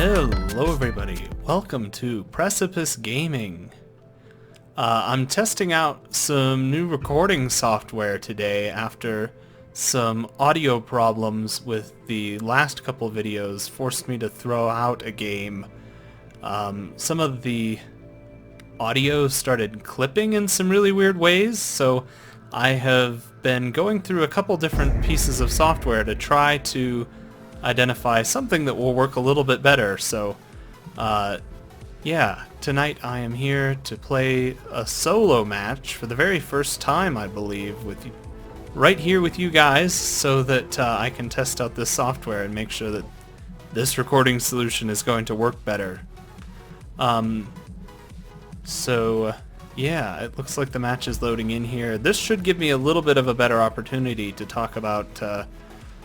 Hello everybody, welcome to Precipice Gaming. I'm testing out some new recording software today after some audio problems with the last couple videos forced me to throw out a game. Some of the audio started clipping in some really weird ways, so I have been going through a couple different pieces of software to try to identify something that will work a little bit better. So yeah, tonight I am here to play a solo match for the very first time, I believe, with you, right here with you guys, so that I can test out this software and make sure that this recording solution is going to work better. Yeah, it looks like the match is loading in here. This should give me a little bit of a better opportunity to talk about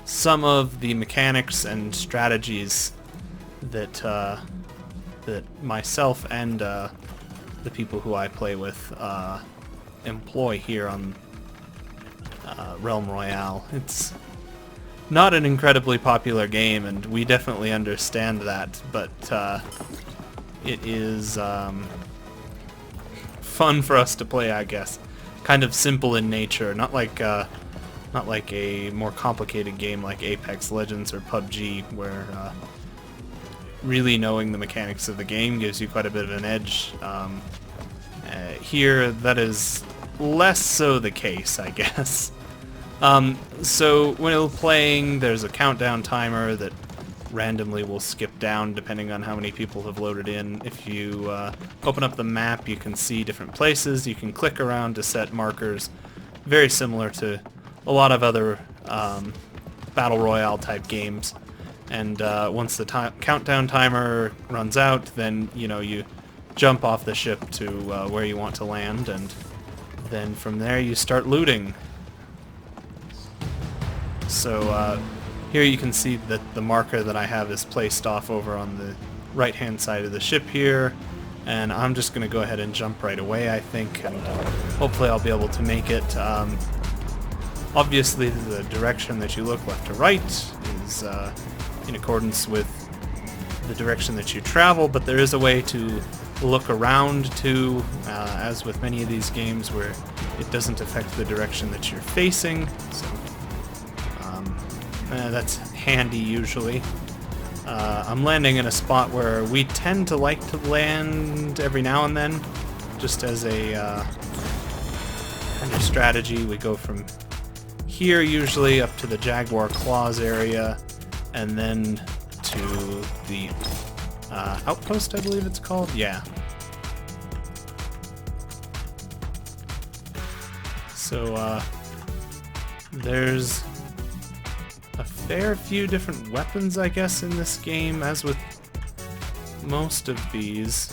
some of the mechanics and strategies that that myself and the people who I play with employ here on Realm Royale. It's not an incredibly popular game, and we definitely understand that, but it is fun for us to play, I guess. Kind of simple in nature, not like a more complicated game like Apex Legends or PUBG, where really knowing the mechanics of the game gives you quite a bit of an edge. Here, that is less so the case, I guess. So when playing, there's a countdown timer that randomly will skip down depending on how many people have loaded in. If you open up the map, you can see different places. You can click around to set markers, very similar to a lot of other Battle Royale type games. And once the countdown timer runs out, then you jump off the ship to where you want to land, and then from there you start looting. So here you can see that the marker that I have is placed off over on the right hand side of the ship here, and I'm just going to go ahead and jump right away, I think, and hopefully I'll be able to make it. Obviously the direction that you look left to right is in accordance with the direction that you travel, but there is a way to look around too, as with many of these games, where it doesn't affect the direction that you're facing. So that's handy usually. I'm landing in a spot where we tend to like to land every now and then, just as a kind of strategy. We go from here usually up to the Jaguar Claws area, and then to the outpost, I believe it's called. Yeah. So there's a fair few different weapons, I guess, in this game, as with most of these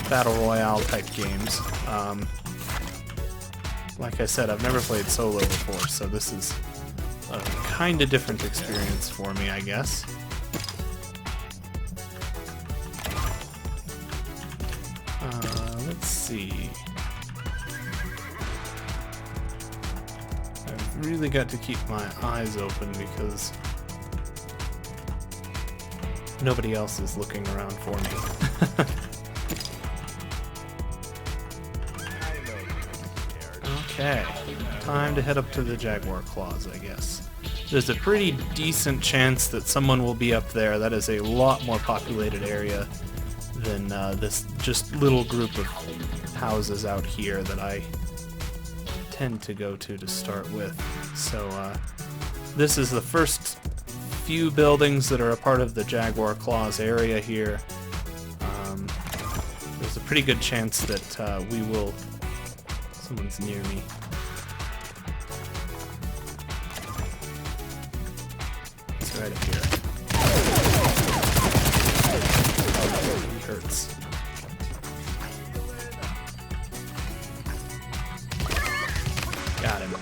Battle Royale type games. Like I said, I've never played solo before, so this is a kind of different experience for me, I guess. Let's see. I've really got to keep my eyes open because nobody else is looking around for me. Okay, time to head up to the Jaguar Claws, I guess. There's a pretty decent chance that someone will be up there. That is a lot more populated area than this just little group of houses out here that I tend to go to start with. So this is the first few buildings that are a part of the Jaguar Claws area here. There's a pretty good chance that we will... Someone's near me. It's right up here. He hurts. Got him.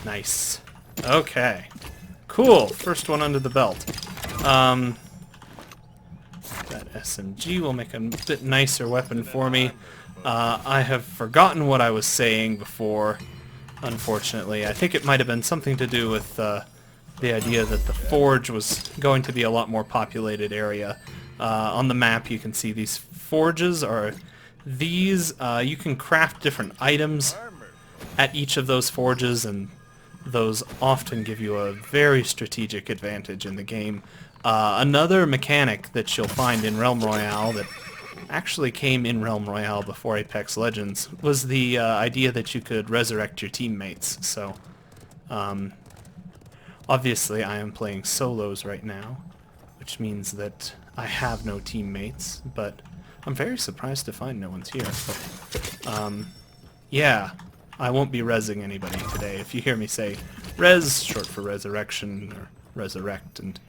Nice. Okay. Cool. First one under the belt. That SMG will make a bit nicer weapon for me. I have forgotten what I was saying before. unfortunately. I think it might have been something to do with the idea that the forge was going to be a lot more populated area. On the map you can see these forges are these. You can craft different items at each of those forges, and those often give you a very strategic advantage in the game. Another mechanic that you'll find in Realm Royale that actually came in Realm Royale before Apex Legends was the idea that you could resurrect your teammates. So, obviously I am playing solos right now, which means that I have no teammates, but I'm very surprised to find no one's here. But, yeah, I won't be rezzing anybody today. If you hear me say res, short for resurrection, or resurrect, and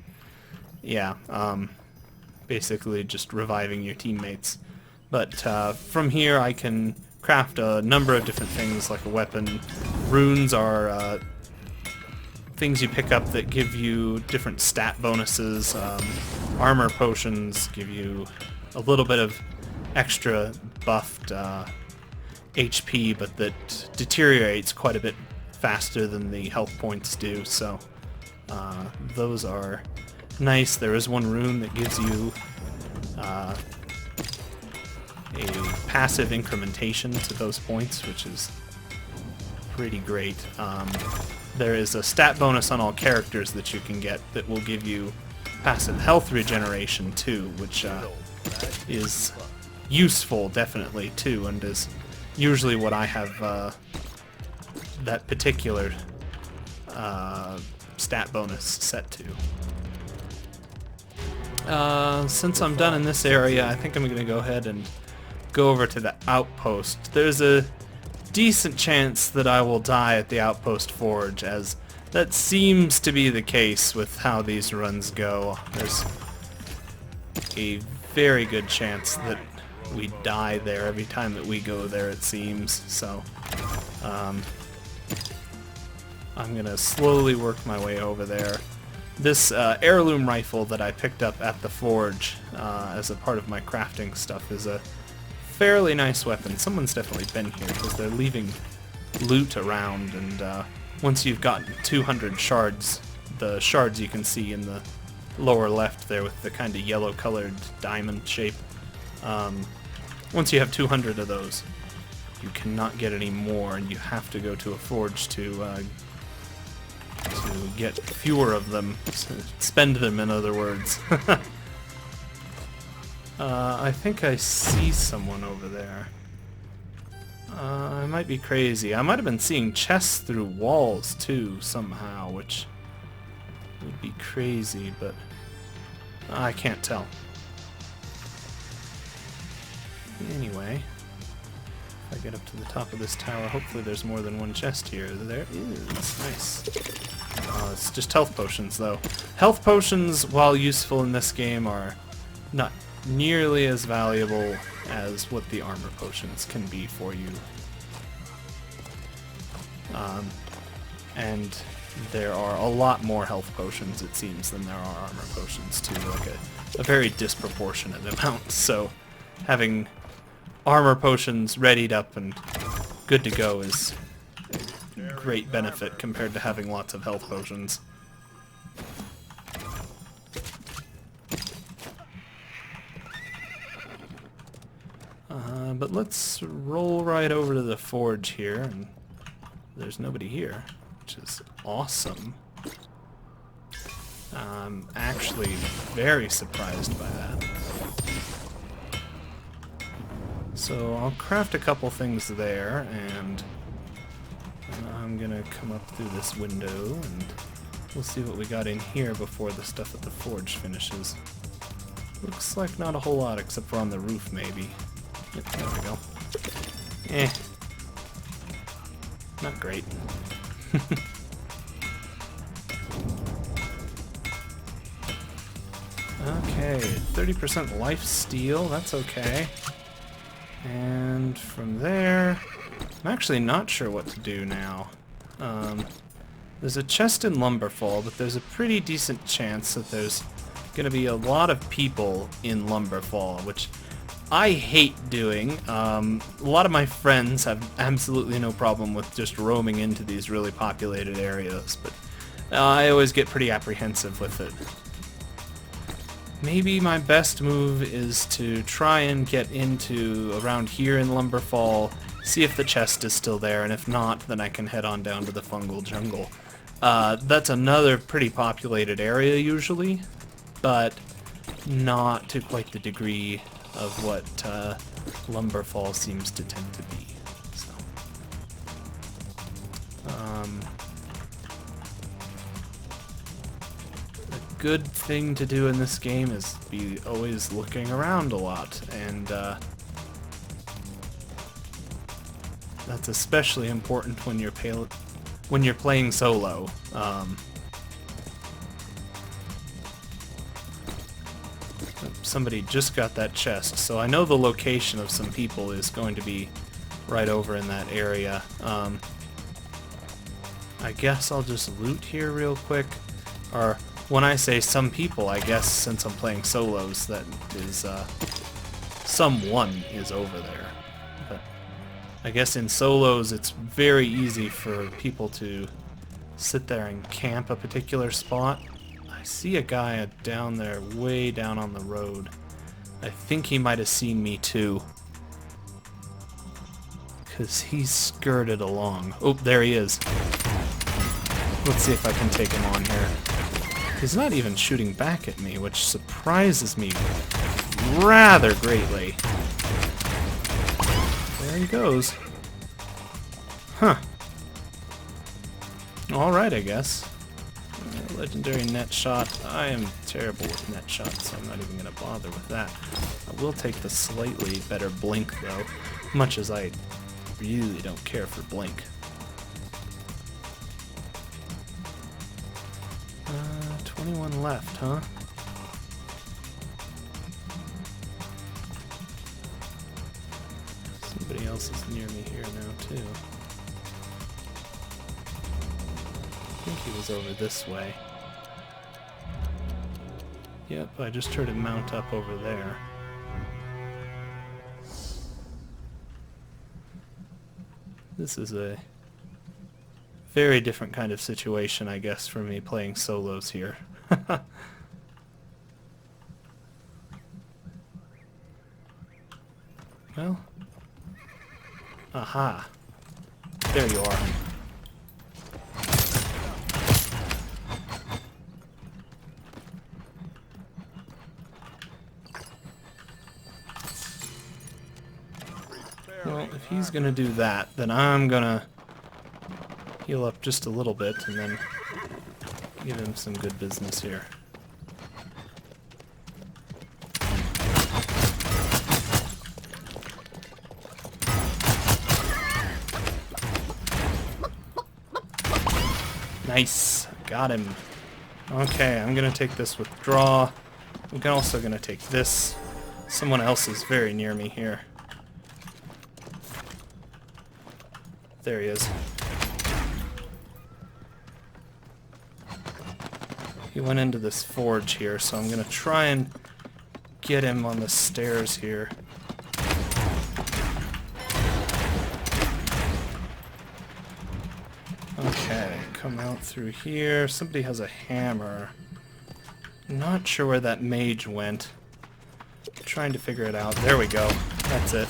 yeah, basically just reviving your teammates. But from here I can craft a number of different things like a weapon. Runes are things you pick up that give you different stat bonuses. Armor potions give you a little bit of extra buffed HP, but that deteriorates quite a bit faster than the health points do, so those are nice. There is one rune that gives you a passive incrementation to those points, which is pretty great. There is a stat bonus on all characters that you can get that will give you passive health regeneration too, which is useful definitely too, and is usually what I have that particular stat bonus set to. Since I'm done in this area, I think I'm going to go ahead and go over to the outpost. There's a decent chance that I will die at the outpost forge, as that seems to be the case with how these runs go. There's a very good chance that we die there every time that we go there, it seems. So I'm gonna slowly work my way over there. This heirloom rifle that I picked up at the forge as a part of my crafting stuff is a fairly nice weapon. Someone's definitely been here because they're leaving loot around, and once you've gotten 200 shards, the shards you can see in the lower left there with the kind of yellow colored diamond shape, once you have 200 of those, you cannot get any more, and you have to go to a forge to get fewer of them, spend them in other words. I think I see someone over there. I might be crazy. I might have been seeing chests through walls too somehow, which would be crazy, but I can't tell. Anyway, if I get up to the top of this tower, hopefully there's more than one chest here. There is. Nice. It's just health potions, though. Health potions, while useful in this game, are not nearly as valuable as what the armor potions can be for you. And there are a lot more health potions, it seems, than there are armor potions, too. Like a very disproportionate amount. So having armor potions readied up and good to go is a great benefit compared to having lots of health potions. But let's roll right over to the forge here, and there's nobody here, which is awesome. I'm actually very surprised by that. So I'll craft a couple things there, and I'm gonna come up through this window, and we'll see what we got in here before the stuff at the forge finishes. Looks like not a whole lot, except for on the roof, maybe. Yep, there we go. Not great. Okay, 30% life steal, that's okay. And from there, I'm actually not sure what to do now. There's a chest in Lumberfall, but there's a pretty decent chance that there's going to be a lot of people in Lumberfall, which I hate doing. A lot of my friends have absolutely no problem with just roaming into these really populated areas, but I always get pretty apprehensive with it. Maybe my best move is to try and get into around here in Lumberfall, see if the chest is still there, and if not, then I can head on down to the fungal jungle. That's another pretty populated area usually, but not to quite the degree of what Lumberfall seems to tend to be. So, a good thing to do in this game is be always looking around a lot, and that's especially important when you're playing solo. Somebody just got that chest, so I know the location of some people is going to be right over in that area. I guess I'll just loot here real quick. Or, when I say some people, I guess since I'm playing solos, that is, someone is over there. But I guess in solos, it's very easy for people to sit there and camp a particular spot. I see a guy down there, way down on the road. I think he might have seen me too, because he's skirted along. Oh, there he is. Let's see if I can take him on here. He's not even shooting back at me, which surprises me rather greatly. There he goes. Huh. Alright, I guess. Legendary net shot. I am terrible with net shots, so I'm not even going to bother with that. I will take the slightly better blink, though, much as I really don't care for blink. 21 left, huh? Somebody else is near me here now, too. I think he was over this way. Yep, I just heard him mount up over there. This is a very different kind of situation, I guess, for me playing solos here. Well, aha. There you are. Well, if he's gonna do that, then I'm gonna heal up just a little bit and then give him some good business here. Nice, got him. Okay, I'm gonna take this withdraw. I'm also gonna take this. Someone else is very near me here. There he is. He went into this forge here, so I'm gonna try and get him on the stairs here. Okay, come out through here. Somebody has a hammer. Not sure where that mage went. Trying to figure it out. There we go. That's it.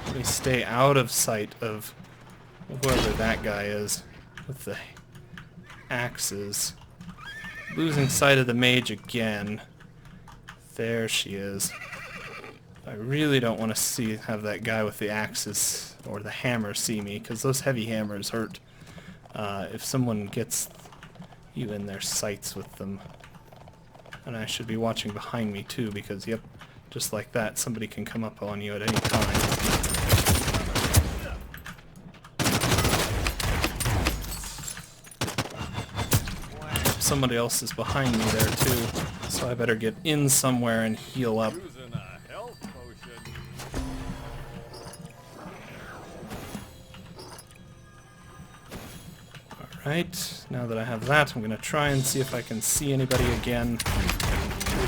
Let me stay out of sight of whoever that guy is with the axes. Losing sight of the mage again. There she is. I really don't want to have that guy with the axes or the hammer see me, because those heavy hammers hurt if someone gets you in their sights with them. And I should be watching behind me too, because yep, just like that, somebody can come up on you at any time. Somebody else is behind me there too, so I better get in somewhere and heal up. Alright, now that I have that, I'm going to try and see if I can see anybody again.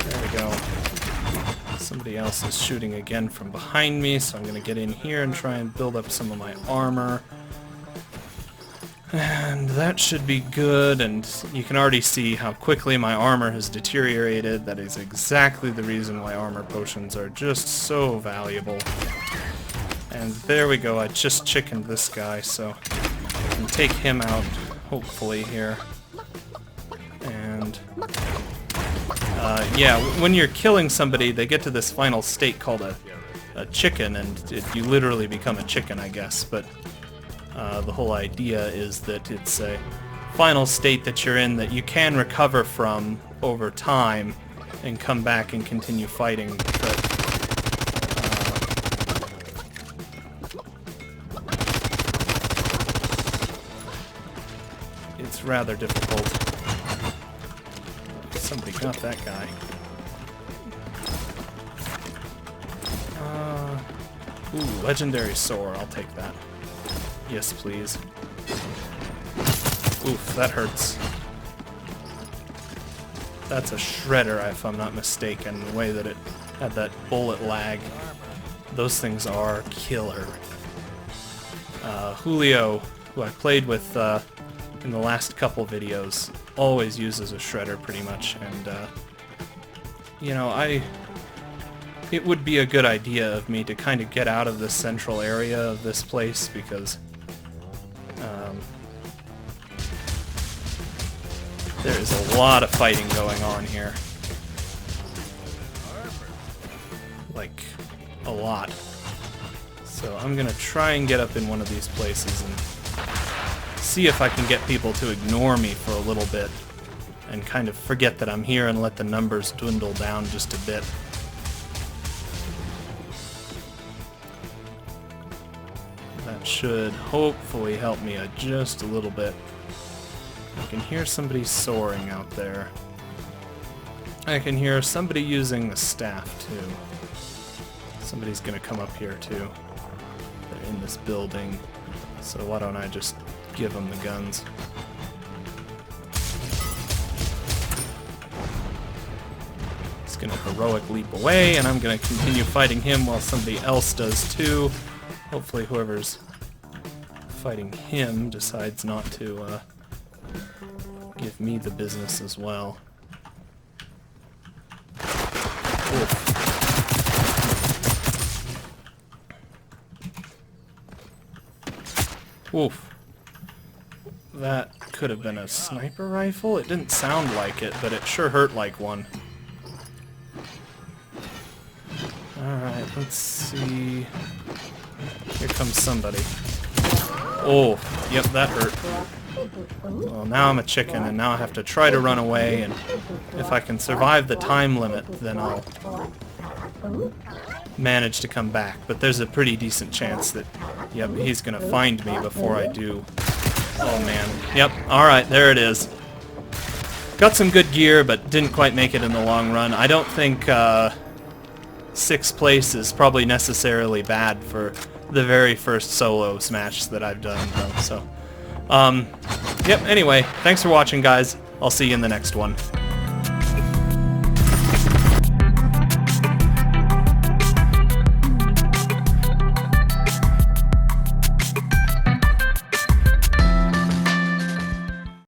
There we go. Somebody else is shooting again from behind me, so I'm going to get in here and try and build up some of my armor. And that should be good, and you can already see how quickly my armor has deteriorated. That is exactly the reason why armor potions are just so valuable. And there we go, I just chickened this guy, so I can take him out, hopefully, here. And, yeah, when you're killing somebody, they get to this final state called a chicken, and you literally become a chicken, I guess, but the whole idea is that it's a final state that you're in that you can recover from over time and come back and continue fighting, but it's rather difficult. Somebody got that guy. Ooh, legendary soar, I'll take that. Yes, please. Oof, that hurts. That's a shredder, if I'm not mistaken, the way that it had that bullet lag. Those things are killer. Julio, who I played with in the last couple videos, always uses a shredder pretty much, and you know, it would be a good idea of me to kind of get out of the central area of this place, because there is a lot of fighting going on here. Like, a lot. So I'm gonna try and get up in one of these places and see if I can get people to ignore me for a little bit and kind of forget that I'm here and let the numbers dwindle down just a bit. That should hopefully help me just a little bit. I can hear somebody soaring out there. I can hear somebody using the staff too. Somebody's gonna come up here too. They're in this building. So why don't I just give them the guns. He's gonna heroic leap away, and I'm gonna continue fighting him while somebody else does too. Hopefully whoever's fighting him decides not to give me the business as well. Oof. Oof. That could have been a sniper rifle? It didn't sound like it, but it sure hurt like one. Alright, let's see. Here comes somebody. Oh, yep, that hurt. Well, now I'm a chicken, and now I have to try to run away, and if I can survive the time limit, then I'll manage to come back. But there's a pretty decent chance that, yep, he's gonna find me before I do. Oh man. Yep, alright, there it is. Got some good gear, but didn't quite make it in the long run. I don't think 6th place is probably necessarily bad for the very first solo Smash that I've done, though, so. Yep, anyway, thanks for watching, guys. I'll see you in the next one.